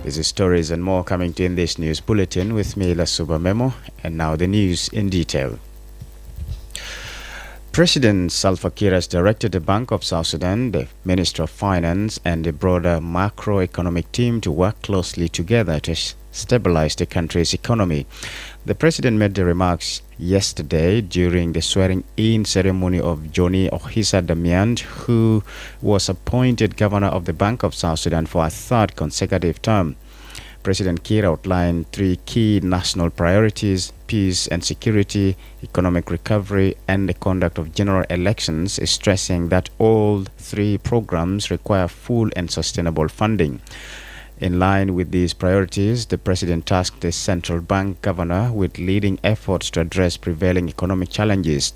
These stories and more coming to in this news bulletin with me, Lasuba Memo, and now the news in detail. President Salva Kiir has directed the Bank of South Sudan, the Minister of Finance, and the broader macroeconomic team to work closely together to stabilize the country's economy. The president made the remarks yesterday during the swearing-in ceremony of Johnny Ohisa Damian, who was appointed governor of the Bank of South Sudan for a third consecutive term. President Kiir outlined three key national priorities: peace and security, economic recovery, and the conduct of general elections, stressing that all three programs require full and sustainable funding. In line with these priorities, the president tasked the central bank governor with leading efforts to address prevailing economic challenges.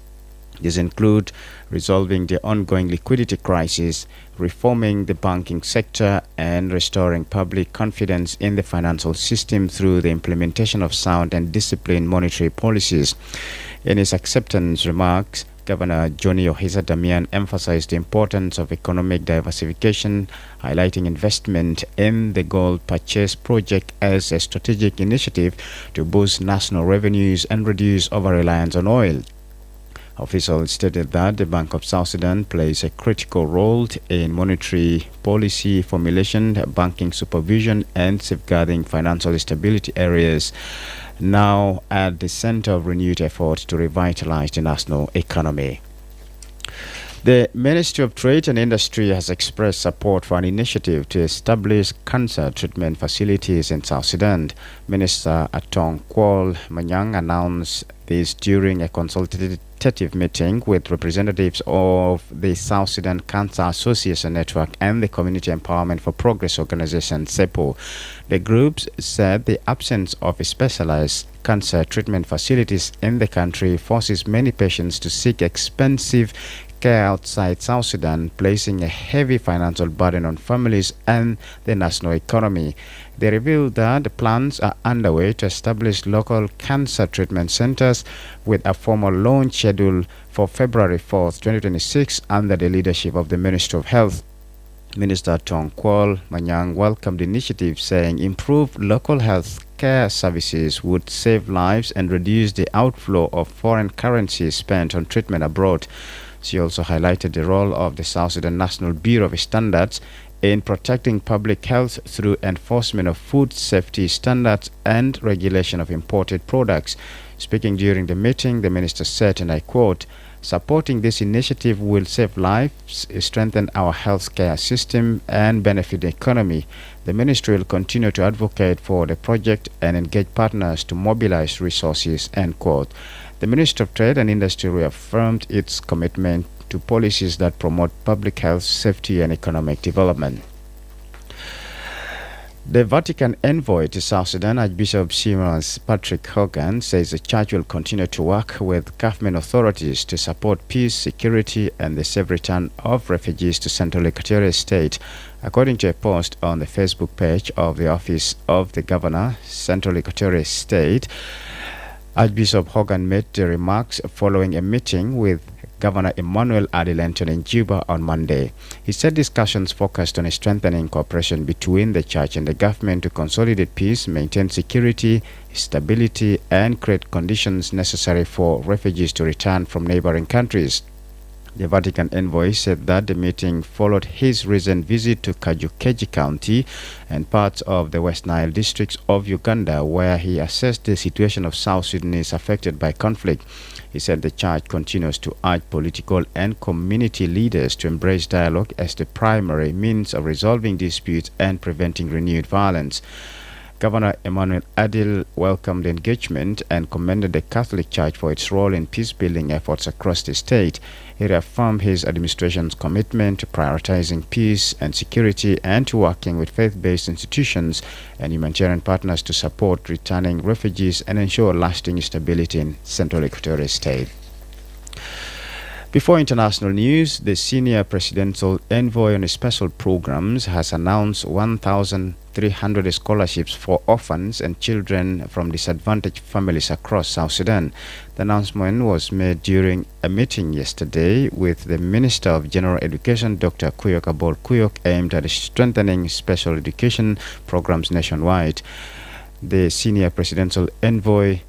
These include resolving the ongoing liquidity crisis, reforming the banking sector, and restoring public confidence in the financial system through the implementation of sound and disciplined monetary policies. In his acceptance remarks, Governor Johnny Ohisa Damian emphasized the importance of economic diversification, highlighting investment in the gold purchase project as a strategic initiative to boost national revenues and reduce over-reliance on oil. Officials stated that the Bank of South Sudan plays a critical role in monetary policy formulation, banking supervision, and safeguarding financial stability areas, now at the center of renewed efforts to revitalize the national economy. The Ministry of Trade and Industry has expressed support for an initiative to establish cancer treatment facilities in South Sudan. Minister Atong Kwol Manyang announced this during a consultative meeting with representatives of the South Sudan Cancer Association Network and the Community Empowerment for Progress Organization, SEPO. The groups said the absence of specialized cancer treatment facilities in the country forces many patients to seek expensive care outside South Sudan, placing a heavy financial burden on families and the national economy. They revealed that plans are underway to establish local cancer treatment centers with a formal launch scheduled for February 4th, 2026 under the leadership of the Ministry of Health. Minister Tong Kwol Manyang welcomed the initiative, saying improved local health care services would save lives and reduce the outflow of foreign currency spent on treatment abroad. She also highlighted the role of the South Sudan National Bureau of Standards in protecting public health through enforcement of food safety standards and regulation of imported products. Speaking during the meeting, the minister said, and I quote, "Supporting this initiative will save lives, strengthen our healthcare system, and benefit the economy. The ministry will continue to advocate for the project and engage partners to mobilize resources," end quote. The Ministry of Trade and Industry reaffirmed its commitment to policies that promote public health, safety, and economic development. The Vatican envoy to South Sudan, Archbishop Seamus Patrick Hogan, says the church will continue to work with government authorities to support peace, security, and the safe return of refugees to Central Equatorial State. According to a post on the Facebook page of the Office of the Governor, Central Equatorial State, Archbishop Hogan made the remarks following a meeting with Governor Emmanuel Adelanton in Juba on Monday. He said discussions focused on strengthening cooperation between the church and the government to consolidate peace, maintain security, stability, and create conditions necessary for refugees to return from neighboring countries. The Vatican envoy said that the meeting followed his recent visit to Kajukeji County and parts of the West Nile districts of Uganda, where he assessed the situation of South Sudanese affected by conflict. He said the church continues to urge political and community leaders to embrace dialogue as the primary means of resolving disputes and preventing renewed violence. Governor Emmanuel Adil welcomed the engagement and commended the Catholic Church for its role in peace-building efforts across the state. He reaffirmed his administration's commitment to prioritizing peace and security and to working with faith-based institutions and humanitarian partners to support returning refugees and ensure lasting stability in Central Equatorial State. Before international news, the senior presidential envoy on special programs has announced 1,000 300 scholarships for orphans and children from disadvantaged families across South Sudan. The announcement was made during a meeting yesterday with the Minister of General Education, Dr. Kuyok Abol Kuyok, aimed at strengthening special education programs nationwide. The senior presidential envoy,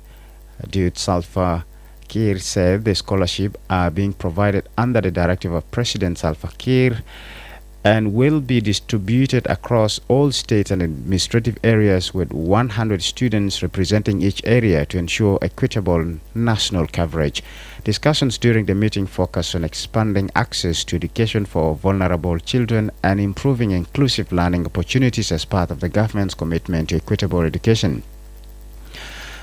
Dude Salva Kiir, said the scholarships are being provided under the directive of President Salva Kiir and will be distributed across all states and administrative areas with 100 students representing each area to ensure equitable national coverage. Discussions during the meeting focused on expanding access to education for vulnerable children and improving inclusive learning opportunities as part of the government's commitment to equitable education.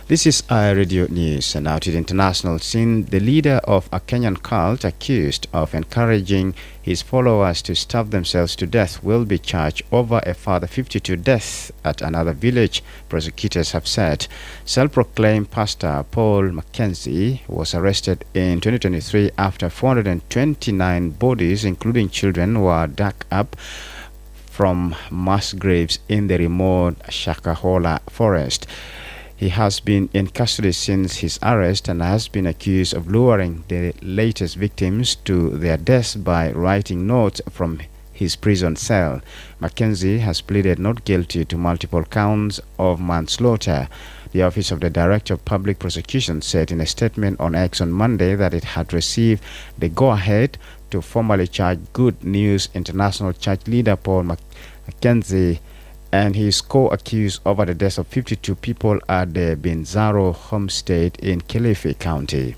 This is iRadio News, and now to the international scene. The leader of a Kenyan cult accused of encouraging his followers to starve themselves to death will be charged over a further 52 deaths at another village, prosecutors have said. Self-proclaimed pastor Paul Mackenzie was arrested in 2023 after 429 bodies, including children, were dug up from mass graves in the remote Shakahola forest. He has been in custody since his arrest and has been accused of luring the latest victims to their deaths by writing notes from his prison cell. Mackenzie has pleaded not guilty to multiple counts of manslaughter. The Office of the Director of Public Prosecution said in a statement on X on Monday that it had received the go-ahead to formally charge Good News International Church leader Paul Mackenzie and his co-accused over the deaths of 52 people at the Binzaro homestead in Kilifi County.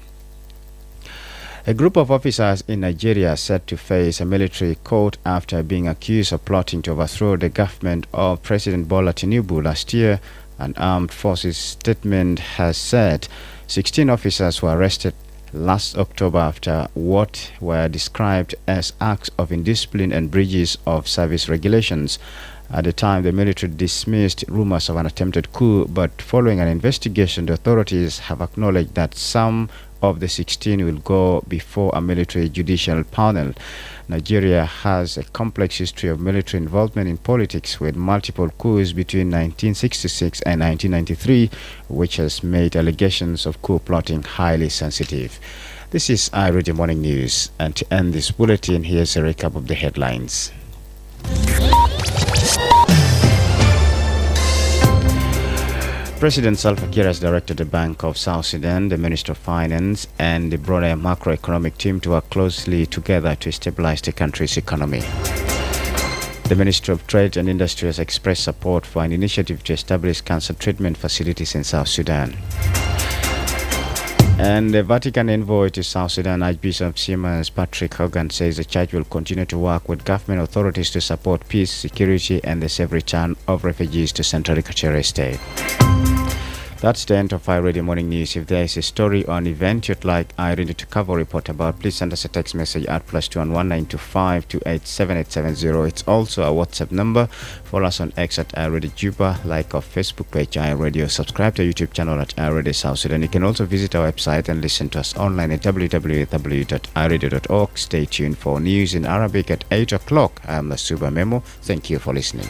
A group of officers in Nigeria are set to face a military court after being accused of plotting to overthrow the government of President Bola Tinubu last year. An armed forces statement has said 16 officers were arrested last October after what were described as acts of indiscipline and breaches of service regulations. At the time, the military dismissed rumors of an attempted coup, but following an investigation, the authorities have acknowledged that some of the 16 will go before a military judicial panel. Nigeria has a complex history of military involvement in politics, with multiple coups between 1966 and 1993, which has made allegations of coup plotting highly sensitive. This is iRadio Morning News, and to end this bulletin, here's a recap of the headlines. President Salva Kiir has directed the Bank of South Sudan, the Minister of Finance, and the broader macroeconomic team to work closely together to stabilize the country's economy. The Minister of Trade and Industry has expressed support for an initiative to establish cancer treatment facilities in South Sudan. And the Vatican envoy to South Sudan, Archbishop Siemens Patrick Hogan, says the church will continue to work with government authorities to support peace, security, and the safe return of refugees to Central Equatorial State. That's the end of iRadio Morning News. If there is a story or an event you'd like iRadio to cover or report about, please send us a text message at +2 1925 287870. It's also a WhatsApp number. Follow us on X at iRadio Juba, like our Facebook page iRadio, subscribe to our YouTube channel at iRadio South Sudan. You can also visit our website and listen to us online at www.iradio.org. Stay tuned for news in Arabic at 8 o'clock. I am Lasuba Memo. Thank you for listening.